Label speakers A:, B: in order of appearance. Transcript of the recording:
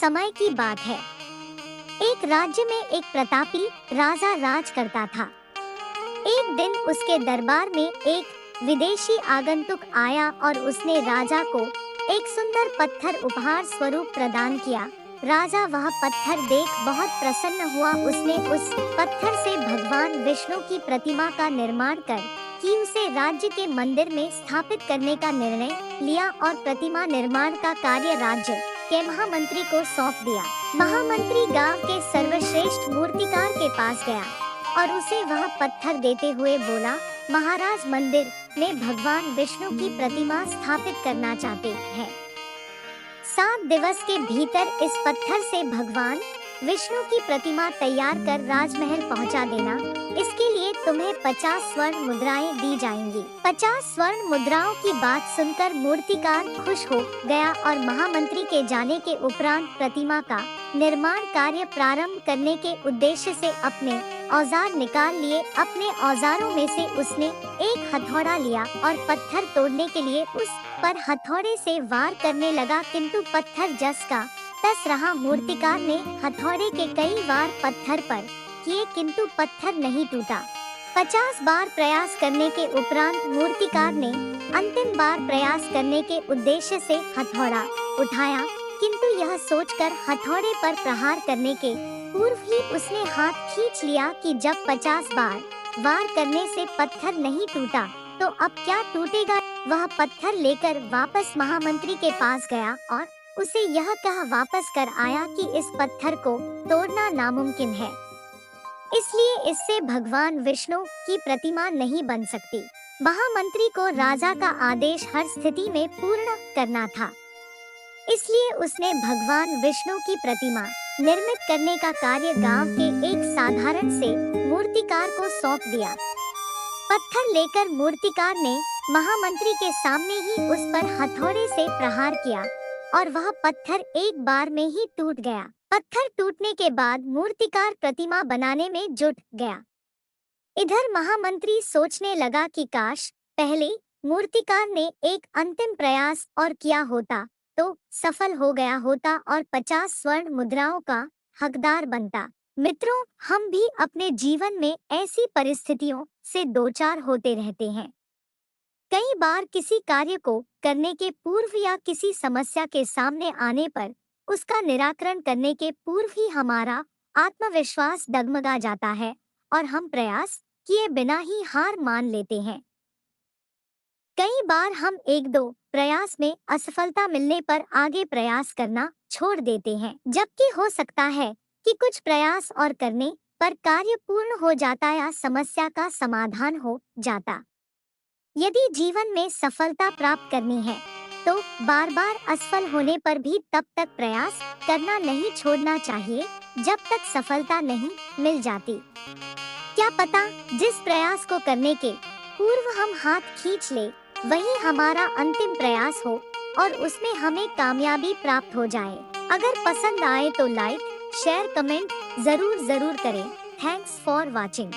A: समय की बात है। एक राज्य में एक प्रतापी राजा राज करता था। एक दिन उसके दरबार में एक विदेशी आगंतुक आया और उसने राजा को एक सुंदर पत्थर उपहार स्वरूप प्रदान किया। राजा वह पत्थर देख बहुत प्रसन्न हुआ। उसने उस पत्थर से भगवान विष्णु की प्रतिमा का निर्माण कर कि उसे राज्य के मंदिर में स्थापित करने का निर्णय लिया और प्रतिमा निर्माण का कार्य राज्य के महामंत्री को सौंप दिया। महामंत्री गांव के सर्वश्रेष्ठ मूर्तिकार के पास गया और उसे वह पत्थर देते हुए बोला, महाराज मंदिर में भगवान विष्णु की प्रतिमा स्थापित करना चाहते हैं। 7 दिवस के भीतर इस पत्थर से भगवान विष्णु की प्रतिमा तैयार कर राजमहल पहुंचा देना। इसके लिए तुम्हें 50 स्वर्ण मुद्राएं दी जाएंगी। 50 स्वर्ण मुद्राओं की बात सुनकर मूर्तिकार खुश हो गया और महामंत्री के जाने के उपरांत प्रतिमा का निर्माण कार्य प्रारंभ करने के उद्देश्य से अपने औजार निकाल लिए। अपने औजारों में से उसने एक हथौड़ा लिया और पत्थर तोड़ने के लिए उस पर हथौड़े से वार करने लगा, किंतु पत्थर जस का तस रहा। मूर्तिकार ने हथौड़े के कई वार पत्थर पर किए, किंतु पत्थर नहीं टूटा। 50 बार प्रयास करने के उपरांत मूर्तिकार ने अंतिम बार प्रयास करने के उद्देश्य से हथौड़ा उठाया, किंतु यह सोचकर हथौड़े पर प्रहार करने के पूर्व ही उसने हाथ खींच लिया कि जब 50 बार वार करने से पत्थर नहीं टूटा तो अब क्या टूटेगा। वह पत्थर लेकर वापस महामंत्री के पास गया और उसे यह कह वापस कर आया कि इस पत्थर को तोड़ना नामुमकिन है, इसलिए इससे भगवान विष्णु की प्रतिमा नहीं बन सकती। महामंत्री को राजा का आदेश हर स्थिति में पूर्ण करना था, इसलिए उसने भगवान विष्णु की प्रतिमा निर्मित करने का कार्य गांव के एक साधारण से मूर्तिकार को सौंप दिया। पत्थर लेकर मूर्तिकार ने महामंत्री के सामने ही उस पर हथौड़े से प्रहार किया और वह पत्थर एक बार में ही टूट गया। पत्थर टूटने के बाद मूर्तिकार प्रतिमा बनाने में जुट गया। इधर महामंत्री सोचने लगा कि काश पहले मूर्तिकार ने एक अंतिम प्रयास और किया होता तो सफल हो गया होता और 50 स्वर्ण मुद्राओं का हकदार बनता। मित्रों, हम भी अपने जीवन में ऐसी परिस्थितियों से दो चार होते रहते हैं। कई बार किसी कार्य को करने के पूर्व या किसी समस्या के सामने आने पर उसका निराकरण करने के पूर्व ही हमारा आत्मविश्वास डगमगा जाता है और हम प्रयास किए बिना ही हार मान लेते हैं। कई बार हम 1-2 प्रयास में असफलता मिलने पर आगे प्रयास करना छोड़ देते हैं, जबकि हो सकता है कि कुछ प्रयास और करने पर कार्य पूर्ण हो जाता या समस्या का समाधान हो जाता। यदि जीवन में सफलता प्राप्त करनी है तो बार बार असफल होने पर भी तब तक प्रयास करना नहीं छोड़ना चाहिए जब तक सफलता नहीं मिल जाती। क्या पता जिस प्रयास को करने के पूर्व हम हाथ खींच ले वही हमारा अंतिम प्रयास हो और उसमें हमें कामयाबी प्राप्त हो जाए। अगर पसंद आए तो लाइक, शेयर, कमेंट जरूर करें। Thanks for watching.